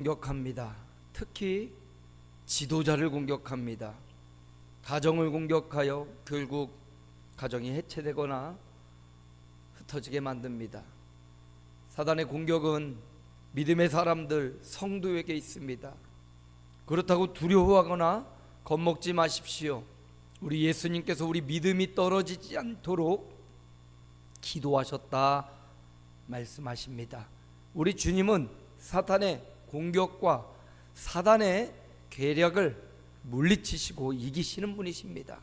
공격합니다. 특히 지도자를 공격합니다. 가정을 공격하여 결국 가정이 해체되거나 흩어지게 만듭니다. 사단의 공격은 믿음의 사람들, 성도에게 있습니다. 그렇다고 두려워하거나 겁먹지 마십시오. 우리 예수님께서 우리 믿음이 떨어지지 않도록 기도하셨다 말씀하십니다. 우리 주님은 사탄의 공격과 사단의 계략을 물리치시고 이기시는 분이십니다.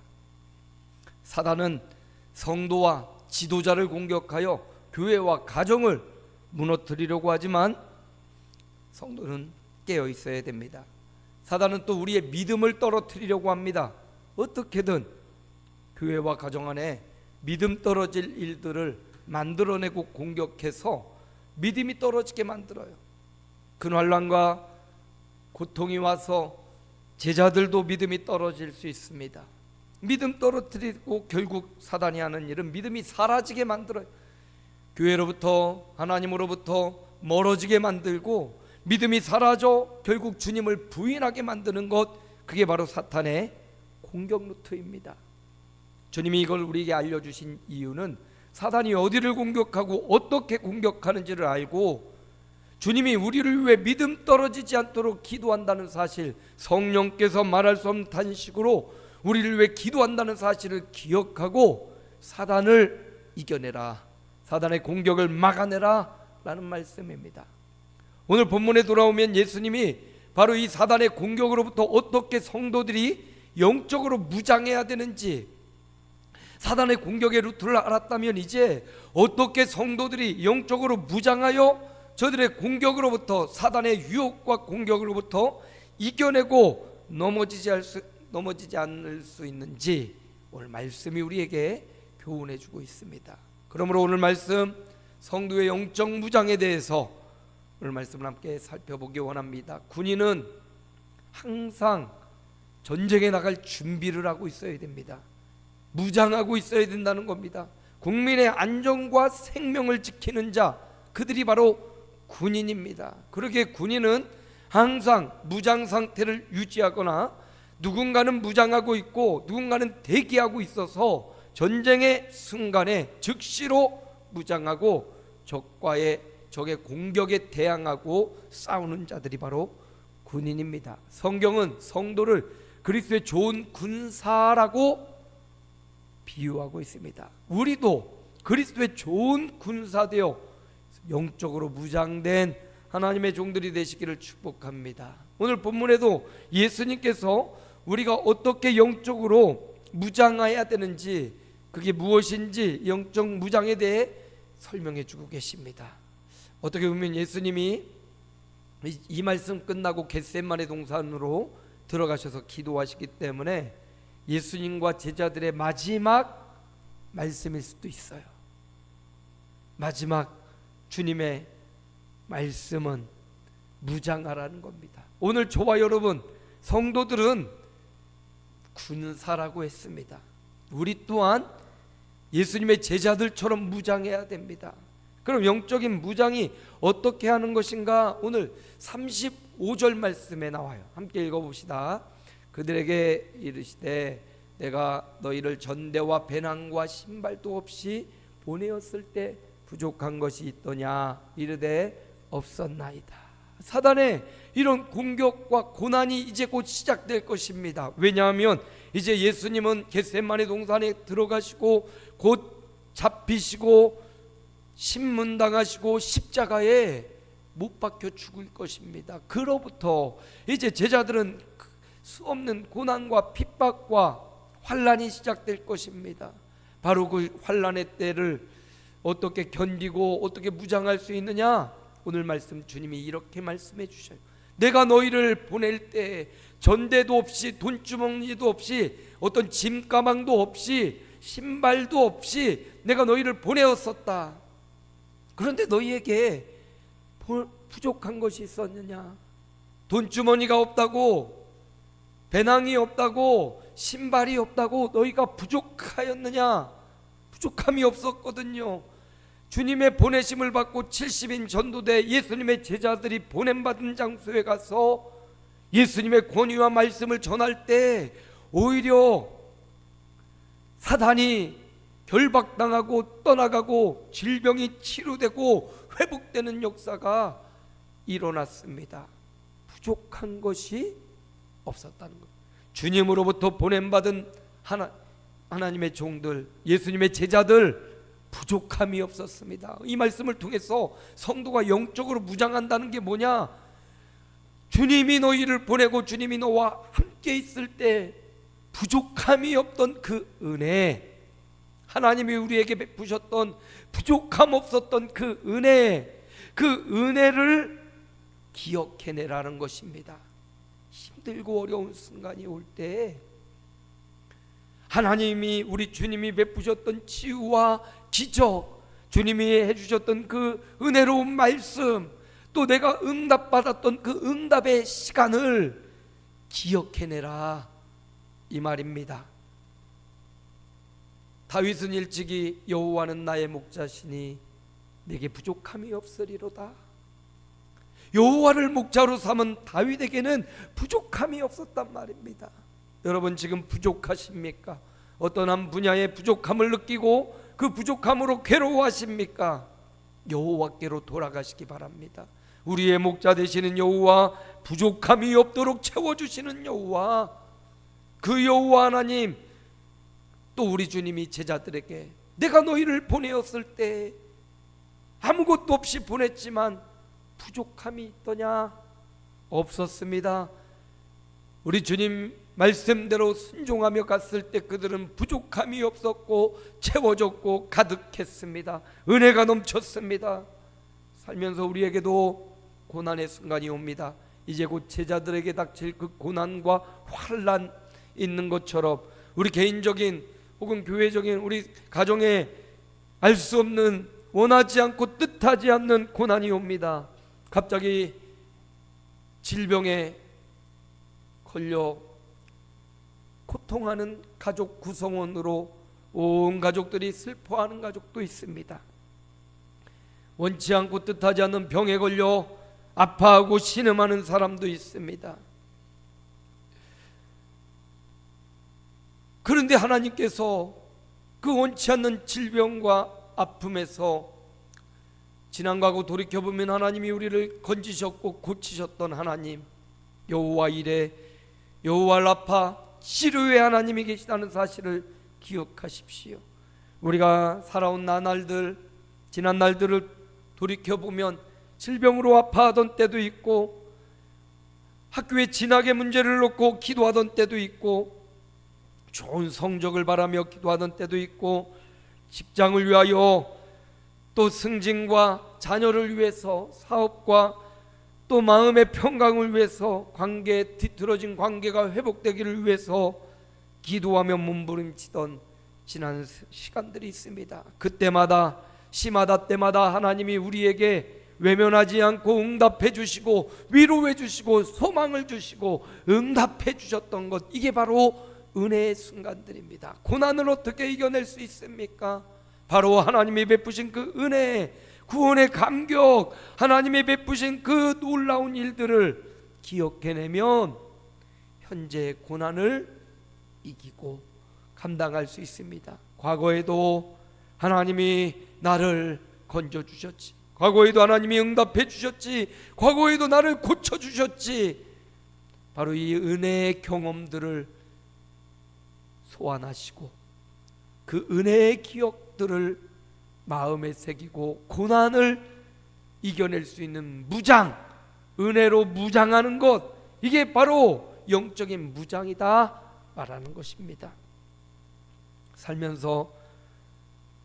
사단은 성도와 지도자를 공격하여 교회와 가정을 무너뜨리려고 하지만 성도는 깨어 있어야 됩니다. 사단은 또 우리의 믿음을 떨어뜨리려고 합니다. 어떻게든 교회와 가정 안에 믿음 떨어질 일들을 만들어내고 공격해서 믿음이 떨어지게 만들어요. 그 환난과 고통이 와서 제자들도 믿음이 떨어질 수 있습니다. 믿음 떨어뜨리고 결국 사단이 하는 일은 믿음이 사라지게 만들어요. 교회로부터 하나님으로부터 멀어지게 만들고 믿음이 사라져 결국 주님을 부인하게 만드는 것, 그게 바로 사탄의 공격 루트입니다. 주님이 이걸 우리에게 알려주신 이유는 사단이 어디를 공격하고 어떻게 공격하는지를 알고 주님이 우리를 위해 믿음 떨어지지 않도록 기도한다는 사실, 성령께서 말할 수 없는 탄식으로 우리를 위해 기도한다는 사실을 기억하고 사단을 이겨내라, 사단의 공격을 막아내라 라는 말씀입니다. 오늘 본문에 돌아오면 예수님이 바로 이 사단의 공격으로부터 어떻게 성도들이 영적으로 무장해야 되는지, 사단의 공격의 루트를 알았다면 이제 어떻게 성도들이 영적으로 무장하여 저들의 공격으로부터, 사단의 유혹과 공격으로부터 이겨내고 넘어지지 않을 수 있는지 오늘 말씀이 우리에게 교훈해 주고 있습니다. 그러므로 오늘 말씀, 성도의 영적 무장에 대해서 오늘 말씀을 함께 살펴보기 원합니다. 군인은 항상 전쟁에 나갈 준비를 하고 있어야 됩니다. 무장하고 있어야 된다는 겁니다. 국민의 안전과 생명을 지키는 자, 그들이 바로 군인입니다. 그렇게 군인은 항상 무장 상태를 유지하거나 누군가는 무장하고 있고 누군가는 대기하고 있어서 전쟁의 순간에 즉시로 무장하고 적의 공격에 대항하고 싸우는 자들이 바로 군인입니다. 성경은 성도를 그리스도의 좋은 군사라고 비유하고 있습니다. 우리도 그리스도의 좋은 군사 되어 영적으로 무장된 하나님의 종들이 되시기를 축복합니다. 오늘 본문에도 예수님께서 우리가 어떻게 영적으로 무장해야 되는지, 그게 무엇인지 영적 무장에 대해 설명해 주고 계십니다. 어떻게 보면 예수님이 이 말씀 끝나고 겟세마네 동산으로 들어가셔서 기도하시기 때문에 예수님과 제자들의 마지막 말씀일 수도 있어요. 마지막 주님의 말씀은 무장하라는 겁니다. 오늘 저와 여러분 성도들은 군사라고 했습니다. 우리 또한 예수님의 제자들처럼 무장해야 됩니다. 그럼 영적인 무장이 어떻게 하는 것인가? 오늘 35절 말씀에 나와요. 함께 읽어봅시다. 그들에게 이르시되 내가 너희를 전대와 배낭과 신발도 없이 보내었을 때 부족한 것이 있더냐? 이르되 없었나이다. 사단의 이런 공격과 고난이 이제 곧 시작될 것입니다. 왜냐하면 이제 예수님은 겟세마네 동산에 들어가시고 곧 잡히시고 신문당하시고 십자가에 못 박혀 죽을 것입니다. 그로부터 이제 제자들은 수 없는 고난과 핍박과 환난이 시작될 것입니다. 바로 그 환난의 때를 어떻게 견디고 어떻게 무장할 수 있느냐? 오늘 말씀 주님이 이렇게 말씀해 주셔요. 내가 너희를 보낼 때 전대도 없이 돈주머니도 없이 어떤 짐 가방도 없이 신발도 없이 내가 너희를 보내었었다. 그런데 너희에게 부족한 것이 있었느냐? 돈주머니가 없다고, 배낭이 없다고, 신발이 없다고 너희가 부족하였느냐? 부족함이 없었거든요. 주님의 보내심을 받고 70인 전도대 예수님의 제자들이 보냄받은 장소에 가서 예수님의 권위와 말씀을 전할 때 오히려 사단이 결박당하고 떠나가고 질병이 치료되고 회복되는 역사가 일어났습니다. 부족한 것이 없었다는 것. 주님으로부터 보냄받은 하나님의 종들, 예수님의 제자들, 부족함이 없었습니다. 이 말씀을 통해서 성도가 영적으로 무장한다는 게 뭐냐? 주님이 너희를 보내고 주님이 너와 함께 있을 때 부족함이 없던 그 은혜, 하나님이 우리에게 베푸셨던 부족함 없었던 그 은혜를 기억해내라는 것입니다. 힘들고 어려운 순간이 올 때 하나님이, 우리 주님이 베푸셨던 치유와 기적, 주님이 해주셨던 그 은혜로운 말씀, 또 내가 응답받았던 그 응답의 시간을 기억해내라, 이 말입니다. 다윗은 일찍이 여호와는 나의 목자시니 내게 부족함이 없으리로다. 여호와를 목자로 삼은 다윗에게는 부족함이 없었단 말입니다. 여러분 지금 부족하십니까? 어떤 한 분야의 부족함을 느끼고 그 부족함으로 괴로워하십니까? 여호와께로 돌아가시기 바랍니다. 우리의 목자 되시는 여호와, 부족함이 없도록 채워주시는 여호와, 그 여호와 하나님, 또 우리 주님이 제자들에게 내가 너희를 보내었을 때 아무것도 없이 보냈지만 부족함이 있더냐? 없었습니다. 우리 주님 말씀대로 순종하며 갔을 때 그들은 부족함이 없었고 채워졌고 가득했습니다. 은혜가 넘쳤습니다. 살면서 우리에게도 고난의 순간이 옵니다. 이제 곧 제자들에게 닥칠 그 고난과 환난 있는 것처럼 우리 개인적인 혹은 교회적인 우리 가정에 알 수 없는, 원하지 않고 뜻하지 않는 고난이 옵니다. 갑자기 질병에 걸려 고통하는 가족 구성원으로 온 가족들이 슬퍼하는 가족도 있습니다. 원치 않고 뜻하지 않는 병에 걸려 아파하고 신음하는 사람도 있습니다. 그런데 하나님께서 그 원치 않는 질병과 아픔에서 지난 과거 돌이켜보면 하나님이 우리를 건지셨고 고치셨던 하나님, 여호와 이레, 여호와 라파, 치료의 하나님이 계시다는 사실을 기억하십시오. 우리가 살아온 나날들, 지난 날들을 돌이켜보면 질병으로 아파하던 때도 있고, 학교에 진학의 문제를 놓고 기도하던 때도 있고, 좋은 성적을 바라며 기도하던 때도 있고, 직장을 위하여, 또 승진과 자녀를 위해서, 사업과 또 마음의 평강을 위해서, 뒤틀어진 관계가 회복되기를 위해서 기도하며 몸부림치던 지난 시간들이 있습니다. 그때마다, 시마다 때마다 하나님이 우리에게 외면하지 않고 응답해 주시고 위로해 주시고 소망을 주시고 응답해 주셨던 것, 이게 바로 은혜의 순간들입니다. 고난을 어떻게 이겨낼 수 있습니까? 바로 하나님이 베푸신 그 은혜, 구원의 감격, 하나님이 베푸신 그 놀라운 일들을 기억해내면 현재의 고난을 이기고 감당할 수 있습니다. 과거에도 하나님이 나를 건져주셨지, 과거에도 하나님이 응답해 주셨지, 과거에도 나를 고쳐주셨지. 바로 이 은혜의 경험들을 소환하시고 그 은혜의 기억들을 마음에 새기고 고난을 이겨낼 수 있는 무장, 은혜로 무장하는 것, 이게 바로 영적인 무장이다 말하는 것입니다. 살면서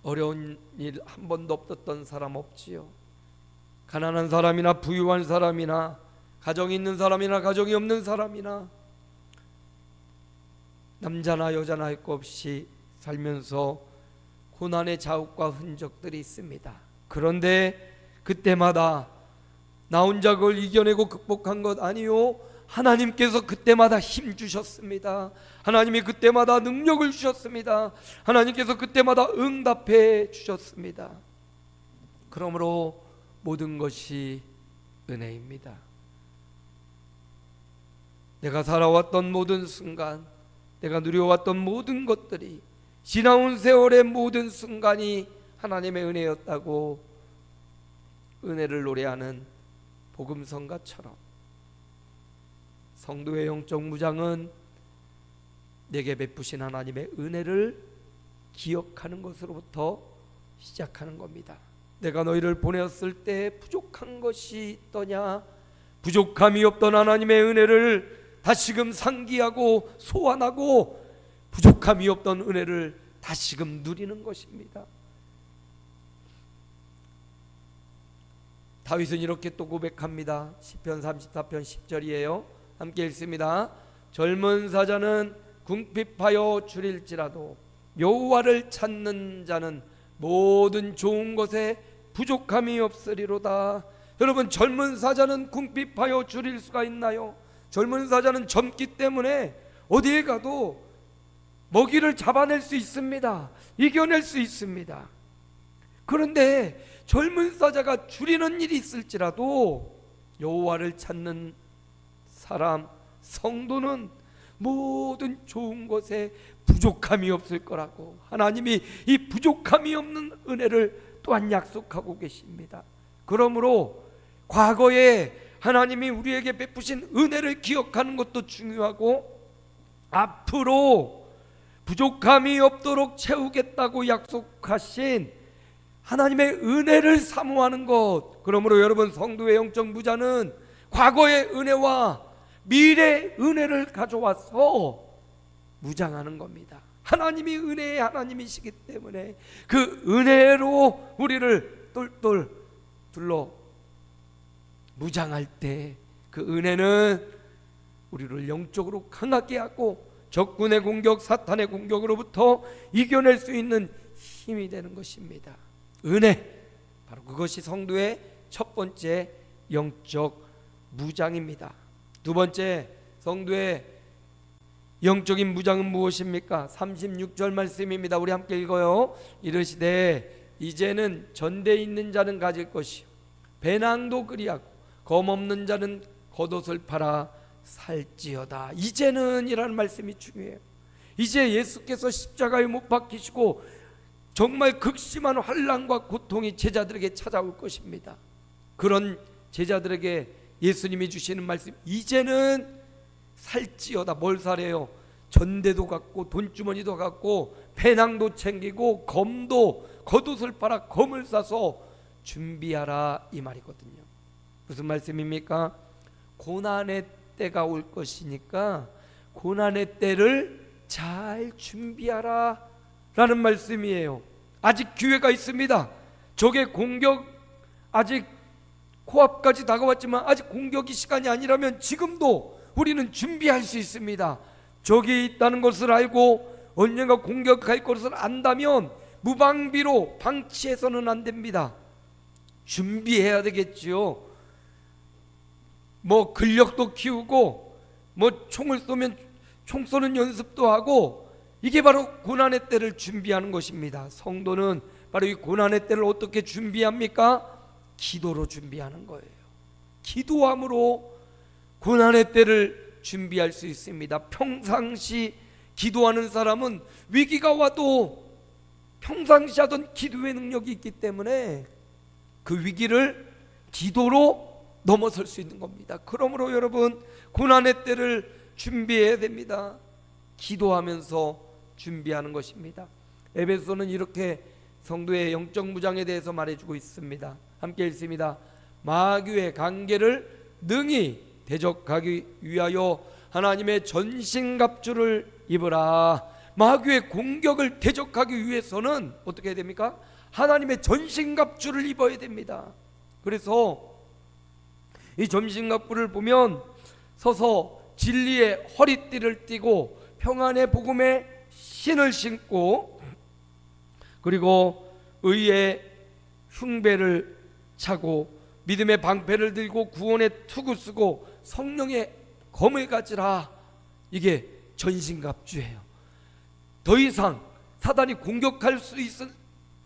어려운 일 한 번도 없었던 사람 없지요. 가난한 사람이나 부유한 사람이나 가정이 있는 사람이나 가정이 없는 사람이나 남자나 여자나 할 것 없이 살면서 고난의 자욱과 흔적들이 있습니다. 그런데 그때마다 나 혼자 그걸 이겨내고 극복한 것 아니요, 하나님께서 그때마다 힘 주셨습니다. 하나님이 그때마다 능력을 주셨습니다. 하나님께서 그때마다 응답해 주셨습니다. 그러므로 모든 것이 은혜입니다. 내가 살아왔던 모든 순간, 내가 누려왔던 모든 것들이, 지나온 세월의 모든 순간이 하나님의 은혜였다고 은혜를 노래하는 복음성가처럼 성도의 영적 무장은 내게 베푸신 하나님의 은혜를 기억하는 것으로부터 시작하는 겁니다. 내가 너희를 보냈을 때 부족한 것이 있더냐? 부족함이 없던 하나님의 은혜를 다시금 상기하고 소환하고 부족함이 없던 은혜를 다시금 누리는 것입니다. 다윗은 이렇게 또 고백합니다. 시편 34편 10절이에요. 함께 읽습니다. 젊은 사자는 궁핍하여 줄일지라도 여호와를 찾는 자는 모든 좋은 것에 부족함이 없으리로다. 여러분, 젊은 사자는 궁핍하여 줄일 수가 있나요? 젊은 사자는 젊기 때문에 어디에 가도 먹이를 잡아낼 수 있습니다. 이겨낼 수 있습니다. 그런데 젊은 사자가 줄이는 일이 있을지라도 여호와를 찾는 사람, 성도는 모든 좋은 것에 부족함이 없을 거라고 하나님이 이 부족함이 없는 은혜를 또한 약속하고 계십니다. 그러므로 과거에 하나님이 우리에게 베푸신 은혜를 기억하는 것도 중요하고, 앞으로 부족함이 없도록 채우겠다고 약속하신 하나님의 은혜를 사모하는 것. 그러므로 여러분, 성도의 영적 무자는 과거의 은혜와 미래의 은혜를 가져와서 무장하는 겁니다. 하나님이 은혜의 하나님이시기 때문에 그 은혜로 우리를 똘똘 둘러 무장할 때 그 은혜는 우리를 영적으로 강하게 하고 적군의 공격, 사탄의 공격으로부터 이겨낼 수 있는 힘이 되는 것입니다. 은혜, 바로 그것이 성도의 첫 번째 영적 무장입니다. 두 번째 성도의 영적인 무장은 무엇입니까? 36절 말씀입니다. 우리 함께 읽어요. 이르시되 이제는 전대 있는 자는 가질 것이요 배낭도 그리하고 검 없는 자는 겉옷을 팔아 살지어다. 이제는 이라는 말씀이 중요해요. 이제 예수께서 십자가에 못 박히시고 정말 극심한 환난과 고통이 제자들에게 찾아올 것입니다. 그런 제자들에게 예수님이 주시는 말씀, 이제는 살지어다. 뭘 사래요? 전대도 갖고 돈주머니도 갖고 배낭도 챙기고 검도, 겉옷을 팔아 검을 싸서 준비하라, 이 말이거든요. 무슨 말씀입니까? 고난의 때가 올 것이니까 고난의 때를 잘 준비하라 라는 말씀이에요. 아직 기회가 있습니다. 적의 공격 아직 코앞까지 다가왔지만 아직 공격이 시간이 아니라면 지금도 우리는 준비할 수 있습니다. 적이 있다는 것을 알고 언젠가 공격할 것을 안다면 무방비로 방치해서는 안 됩니다. 준비해야 되겠지요. 뭐 근력도 키우고 뭐 총을 쏘면 총 쏘는 연습도 하고, 이게 바로 고난의 때를 준비하는 것입니다. 성도는 바로 이 고난의 때를 어떻게 준비합니까? 기도로 준비하는 거예요. 기도함으로 고난의 때를 준비할 수 있습니다. 평상시 기도하는 사람은 위기가 와도 평상시 하던 기도의 능력이 있기 때문에 그 위기를 기도로 넘어설 수 있는 겁니다. 그러므로 여러분, 고난의 때를 준비해야 됩니다. 기도하면서 준비하는 것입니다. 에베소는 이렇게 성도의 영적 무장에 대해서 말해주고 있습니다. 함께 읽습니다. 마귀의 관계를 능히 대적하기 위하여 하나님의 전신갑주를 입으라. 마귀의 공격을 대적하기 위해서는 어떻게 해야 됩니까? 하나님의 전신갑주를 입어야 됩니다. 그래서 이 전신갑주를 보면 서서 진리의 허리띠를 띠고 평안의 복음의 신을 신고, 그리고 의의 흉배를 차고 믿음의 방패를 들고 구원의 투구 쓰고 성령의 검을 가지라. 이게 전신갑주예요. 더 이상 사단이 공격할 수 있을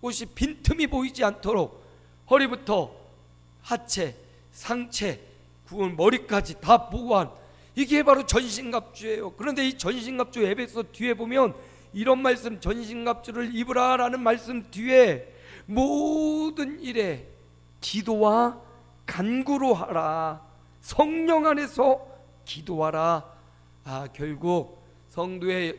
곳이 빈틈이 보이지 않도록 허리부터 하체, 상체, 머리까지 다 보고한, 이게 바로 전신갑주예요. 그런데 이 전신갑주 에베소 뒤에 보면 이런 말씀, 전신갑주를 입으라 라는 말씀 뒤에 모든 일에 기도와 간구로 하라, 성령 안에서 기도하라. 결국 성도의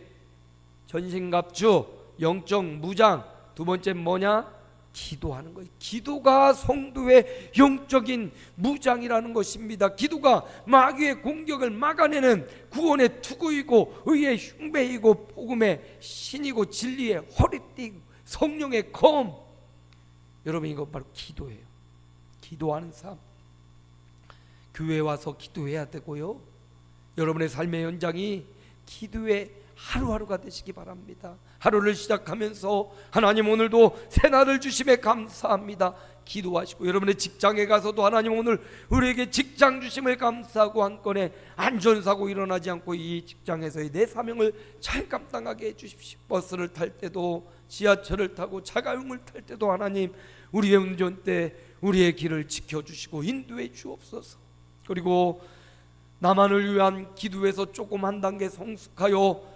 전신갑주, 영적 무장, 두 번째 뭐냐? 기도하는 거예요. 기도가 성도의 영적인 무장이라는 것입니다. 기도가 마귀의 공격을 막아내는 구원의 투구이고, 의의 흉배이고, 복음의 신이고, 진리의 허리띠고, 성령의 검. 여러분, 이거 바로 기도예요. 기도하는 삶. 교회에 와서 기도해야 되고요, 여러분의 삶의 현장이 기도의 하루하루가 되시기 바랍니다. 하루를 시작하면서 하나님 오늘도 새날을 주심에 감사합니다 기도하시고, 여러분의 직장에 가서도 하나님 오늘 우리에게 직장 주심을 감사하고, 한 건의 안전사고 일어나지 않고 이 직장에서의 내 사명을 잘 감당하게 해주십시오. 버스를 탈 때도, 지하철을 타고 자가용을 탈 때도 하나님 우리의 운전대 우리의 길을 지켜주시고 인도해 주옵소서. 그리고 나만을 위한 기도에서 조금 한 단계 성숙하여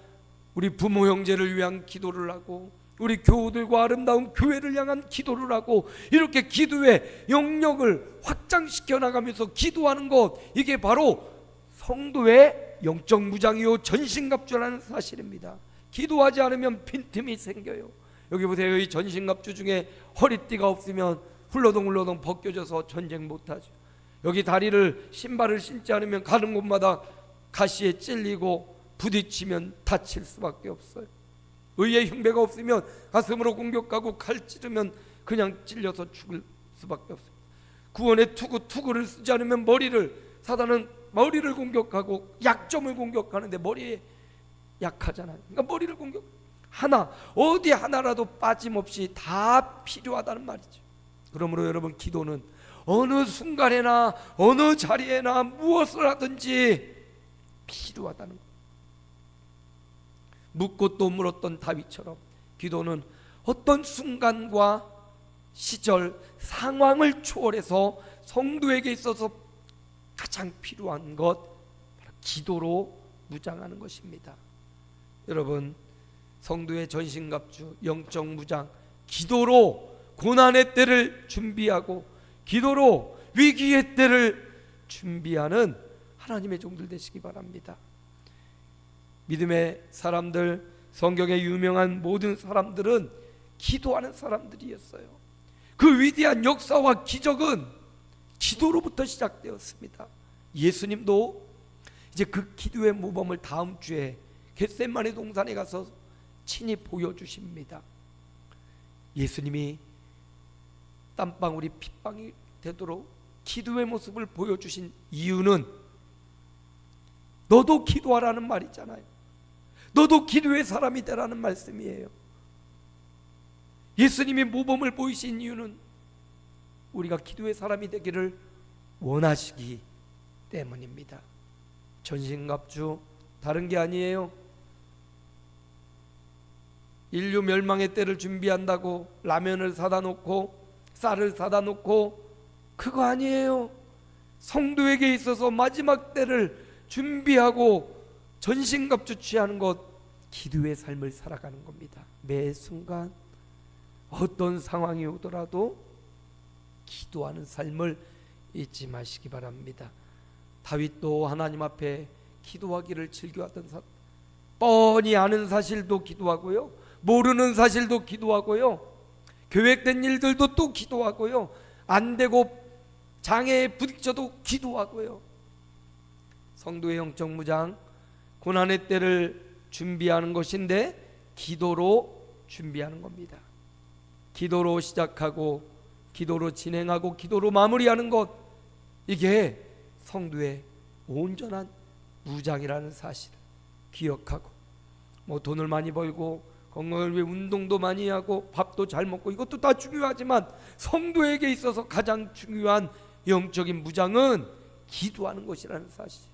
우리 부모 형제를 위한 기도를 하고, 우리 교우들과 아름다운 교회를 향한 기도를 하고, 이렇게 기도의 영역을 확장시켜 나가면서 기도하는 것, 이게 바로 성도의 영적 무장이요 전신갑주라는 사실입니다. 기도하지 않으면 빈틈이 생겨요. 여기 보세요. 이 전신갑주 중에 허리띠가 없으면 훌러덩 벗겨져서 전쟁 못하죠. 여기 다리를, 신발을 신지 않으면 가는 곳마다 가시에 찔리고 부딪히면 다칠 수밖에 없어요. 의의 흉배가 없으면 가슴으로 공격하고 칼 찌르면 그냥 찔려서 죽을 수밖에 없어요. 구원의 투구를 쓰지 않으면 사단은 머리를 공격하고 약점을 공격하는데 머리에 약하잖아요. 그러니까 머리를 어디 하나라도 빠짐없이 다 필요하다는 말이죠. 그러므로 여러분, 기도는 어느 순간에나 어느 자리에나 무엇을 하든지 필요하다는 것. 묻고 또 물었던 다윗처럼 기도는 어떤 순간과 시절, 상황을 초월해서 성도에게 있어서 가장 필요한 것, 기도로 무장하는 것입니다. 여러분, 성도의 전신갑주, 영적 무장, 기도로 고난의 때를 준비하고 기도로 위기의 때를 준비하는 하나님의 종들 되시기 바랍니다. 믿음의 사람들, 성경에 유명한 모든 사람들은 기도하는 사람들이었어요. 그 위대한 역사와 기적은 기도로부터 시작되었습니다. 예수님도 이제 그 기도의 모범을 다음 주에 겟세마네 동산에 가서 친히 보여주십니다. 예수님이 땀방울이 핏방이 되도록 기도의 모습을 보여주신 이유는 너도 기도하라는 말이잖아요. 너도 기도의 사람이 되라는 말씀이에요. 예수님이 모범을 보이신 이유는 우리가 기도의 사람이 되기를 원하시기 때문입니다. 전신갑주 다른 게 아니에요. 인류 멸망의 때를 준비한다고 라면을 사다 놓고 쌀을 사다 놓고 그거 아니에요. 성도에게 있어서 마지막 때를 준비하고 전신갑주 취하는 것, 기도의 삶을 살아가는 겁니다. 매 순간 어떤 상황이 오더라도 기도하는 삶을 잊지 마시기 바랍니다. 다윗도 하나님 앞에 기도하기를 즐겨하던 사람, 뻔히 아는 사실도 기도하고요, 모르는 사실도 기도하고요, 계획된 일들도 또 기도하고요, 안 되고 장애에 부딪혀도 기도하고요. 성도의 영적 무장, 고난의 때를 준비하는 것인데 기도로 준비하는 겁니다. 기도로 시작하고 기도로 진행하고 기도로 마무리하는 것, 이게 성도의 온전한 무장이라는 사실을 기억하고, 돈을 많이 벌고 건강을 위해 운동도 많이 하고 밥도 잘 먹고 이것도 다 중요하지만 성도에게 있어서 가장 중요한 영적인 무장은 기도하는 것이라는 사실.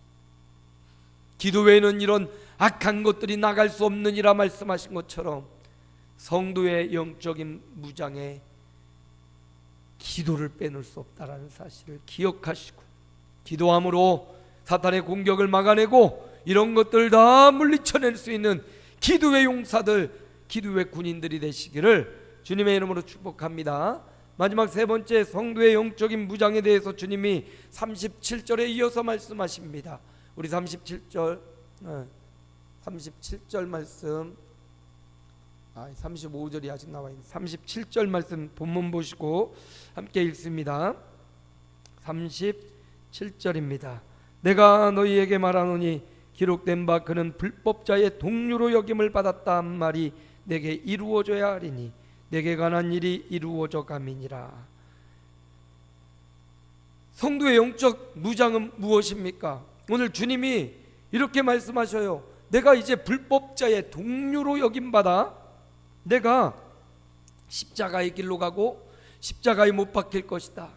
기도 외에는 이런 악한 것들이 나갈 수 없느니라 말씀하신 것처럼 성도의 영적인 무장에 기도를 빼놓을 수 없다라는 사실을 기억하시고 기도함으로 사탄의 공격을 막아내고 이런 것들 다 물리쳐낼 수 있는 기도의 용사들, 기도의 군인들이 되시기를 주님의 이름으로 축복합니다. 마지막 세 번째, 성도의 영적인 무장에 대해서 주님이 37절에 이어서 말씀하십니다. 우리 37절 말씀, 35절이 아직 나와 있는 37절 말씀 본문 보시고 함께 읽습니다. 37절입니다. 내가 너희에게 말하노니 기록된 바 그는 불법자의 동류로 여김을 받았다 한 말이 내게 이루어져야 하리니 내게 관한 일이 이루어져 감이니라. 성도의 영적 무장은 무엇입니까? 오늘 주님이 이렇게 말씀하셔요. 내가 이제 불법자의 동류로 여김받아 내가 십자가의 길로 가고 십자가에 못 박힐 것이다.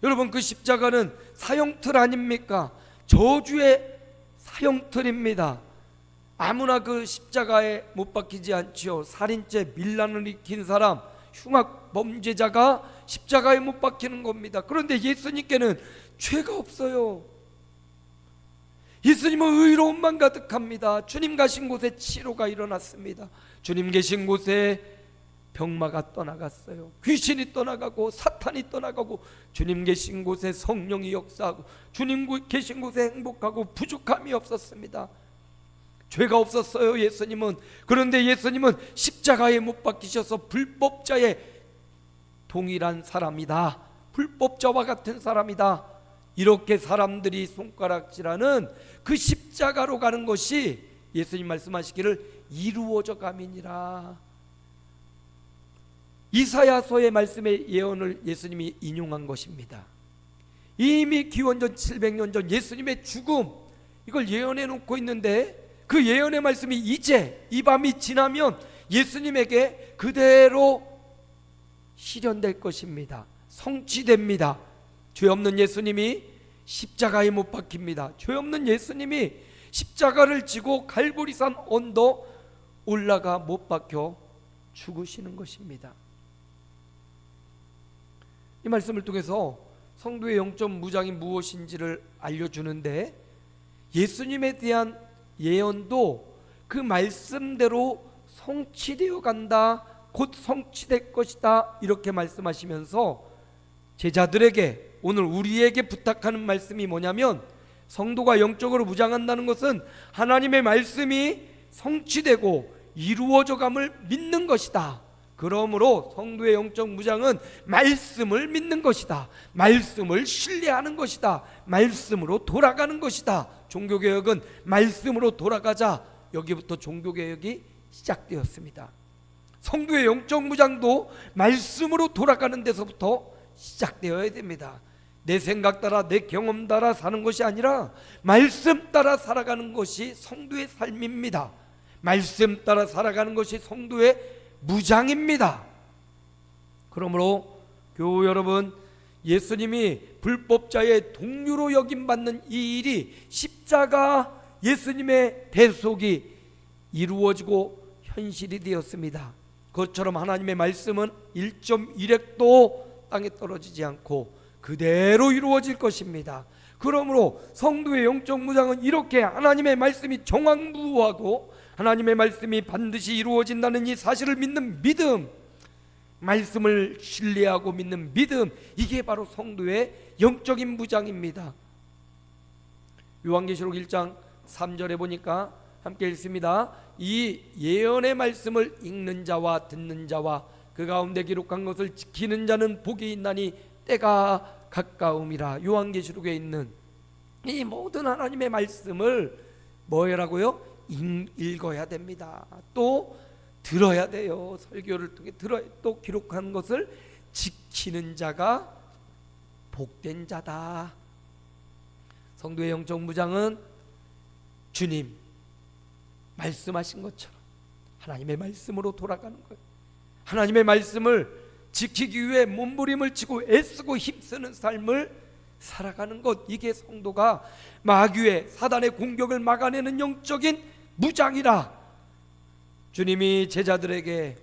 여러분, 그 십자가는 사형틀 아닙니까? 저주의 사형틀입니다. 아무나 그 십자가에 못 박히지 않지요. 살인죄, 밀란을 일으킨 사람, 흉악 범죄자가 십자가에 못 박히는 겁니다. 그런데 예수님께는 죄가 없어요. 예수님은 의로움만 가득합니다. 주님 가신 곳에 치료가 일어났습니다. 주님 계신 곳에 병마가 떠나갔어요. 귀신이 떠나가고 사탄이 떠나가고 주님 계신 곳에 성령이 역사하고 주님 계신 곳에 행복하고 부족함이 없었습니다. 죄가 없었어요, 예수님은. 그런데 예수님은 십자가에 못 박히셔서 불법자의 동일한 사람이다, 불법자와 같은 사람이다, 이렇게 사람들이 손가락질하는 그 십자가로 가는 것이 예수님 말씀하시기를 이루어져 감이니라. 이사야서의 말씀의 예언을 예수님이 인용한 것입니다. 이미 기원전 700년 전 예수님의 죽음, 이걸 예언해 놓고 있는데 그 예언의 말씀이 이제 이 밤이 지나면 예수님에게 그대로 실현될 것입니다. 성취됩니다. 죄 없는 예수님이 십자가에 못 박힙니다. 죄 없는 예수님이 십자가를 지고 갈보리산 언덕 올라가 못 박혀 죽으시는 것입니다. 이 말씀을 통해서 성도의 영적 무장이 무엇인지를 알려주는데, 예수님에 대한 예언도 그 말씀대로 성취되어 간다, 곧 성취될 것이다, 이렇게 말씀하시면서 제자들에게, 오늘 우리에게 부탁하는 말씀이 뭐냐면, 성도가 영적으로 무장한다는 것은 하나님의 말씀이 성취되고 이루어져감을 믿는 것이다. 그러므로 성도의 영적 무장은 말씀을 믿는 것이다, 말씀을 신뢰하는 것이다, 말씀으로 돌아가는 것이다. 종교개혁은 말씀으로 돌아가자, 여기부터 종교개혁이 시작되었습니다. 성도의 영적 무장도 말씀으로 돌아가는 데서부터 시작되어야 됩니다. 내 생각 따라 내 경험 따라 사는 것이 아니라 말씀 따라 살아가는 것이 성도의 삶입니다. 말씀 따라 살아가는 것이 성도의 무장입니다. 그러므로 교우 여러분, 예수님이 불법자의 동류로 여김받는 이 일이, 십자가 예수님의 대속이 이루어지고 현실이 되었습니다. 그것처럼 하나님의 말씀은 1.1핵도 땅에 떨어지지 않고 그대로 이루어질 것입니다. 그러므로 성도의 영적 무장은 이렇게 하나님의 말씀이 정확무하고 하나님의 말씀이 반드시 이루어진다는 이 사실을 믿는 믿음, 말씀을 신뢰하고 믿는 믿음, 이게 바로 성도의 영적인 무장입니다. 요한계시록 1장 3절에 보니까 함께 읽습니다. 이 예언의 말씀을 읽는 자와 듣는 자와 그 가운데 기록한 것을 지키는 자는 복이 있나니 때가 가까움이라. 요한계시록에 있는 이 모든 하나님의 말씀을 뭐라고요? 읽어야 됩니다. 또 들어야 돼요. 설교를 통해 들어야, 또 기록한 것을 지키는 자가 복된 자다. 성도의 영적 무장은 주님 말씀하신 것처럼 하나님의 말씀으로 돌아가는 거예요. 하나님의 말씀을 지키기 위해 몸부림을 치고 애쓰고 힘쓰는 삶을 살아가는 것, 이게 성도가 마귀의 사단의 공격을 막아내는 영적인 무장이라. 주님이 제자들에게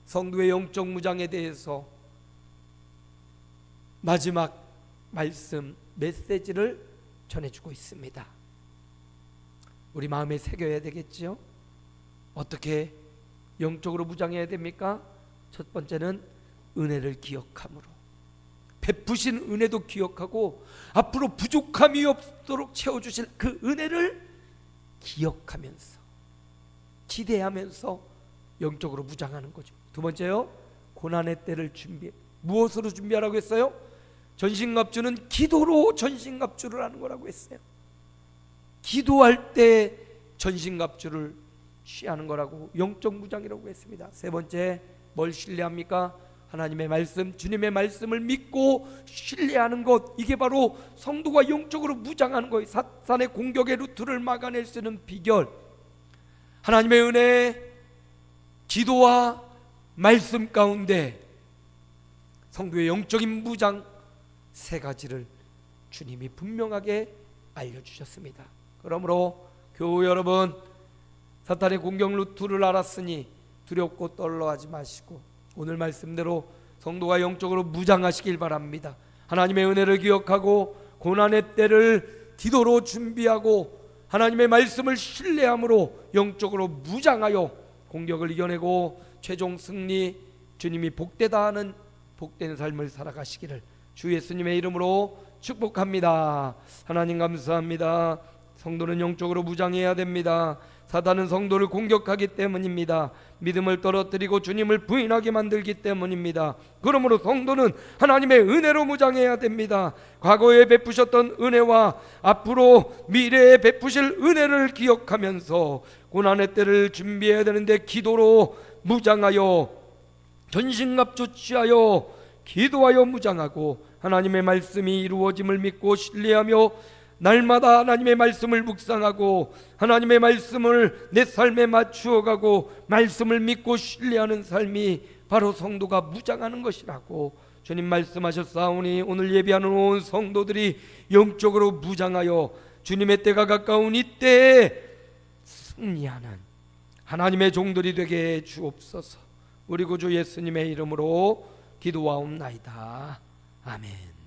성도의 영적 무장에 대해서 마지막 말씀 메시지를 전해주고 있습니다. 우리 마음에 새겨야 되겠지요? 어떻게 영적으로 무장해야 됩니까? 첫 번째는 은혜를 기억함으로, 베푸신 은혜도 기억하고 앞으로 부족함이 없도록 채워주실 그 은혜를 기억하면서 기대하면서 영적으로 무장하는 거죠. 두 번째요, 고난의 때를 준비해. 무엇으로 준비하라고 했어요? 전신갑주는 기도로 전신갑주를 하는 거라고 했어요. 기도할 때 전신갑주를 취하는 거라고, 영적 무장이라고 했습니다. 세 번째, 뭘 신뢰합니까? 하나님의 말씀, 주님의 말씀을 믿고 신뢰하는 것, 이게 바로 성도가 영적으로 무장하는 거예요. 사탄의 공격의 루트를 막아낼 수 있는 비결, 하나님의 은혜, 기도와 말씀 가운데 성도의 영적인 무장 세 가지를 주님이 분명하게 알려주셨습니다. 그러므로 교우 여러분, 사탄의 공격 루트를 알았으니 두렵고 떨러하지 마시고 오늘 말씀대로 성도가 영적으로 무장하시길 바랍니다. 하나님의 은혜를 기억하고 고난의 때를 기도로 준비하고 하나님의 말씀을 신뢰함으로 영적으로 무장하여 공격을 이겨내고 최종 승리, 주님이 복되다 하는 복된 삶을 살아가시기를 주 예수님의 이름으로 축복합니다. 하나님 감사합니다. 성도는 영적으로 무장해야 됩니다. 사단은 성도를 공격하기 때문입니다. 믿음을 떨어뜨리고 주님을 부인하게 만들기 때문입니다. 그러므로 성도는 하나님의 은혜로 무장해야 됩니다. 과거에 베푸셨던 은혜와 앞으로 미래에 베푸실 은혜를 기억하면서 고난의 때를 준비해야 되는데 기도로 무장하여 전신갑주 취하여 기도하여 무장하고 하나님의 말씀이 이루어짐을 믿고 신뢰하며 날마다 하나님의 말씀을 묵상하고 하나님의 말씀을 내 삶에 맞추어가고 말씀을 믿고 신뢰하는 삶이 바로 성도가 무장하는 것이라고 주님 말씀하셨사오니 오늘 예배하는 온 성도들이 영적으로 무장하여 주님의 때가 가까운 이때에 승리하는 하나님의 종들이 되게 주옵소서. 우리 구주 예수님의 이름으로 기도하옵나이다. 아멘.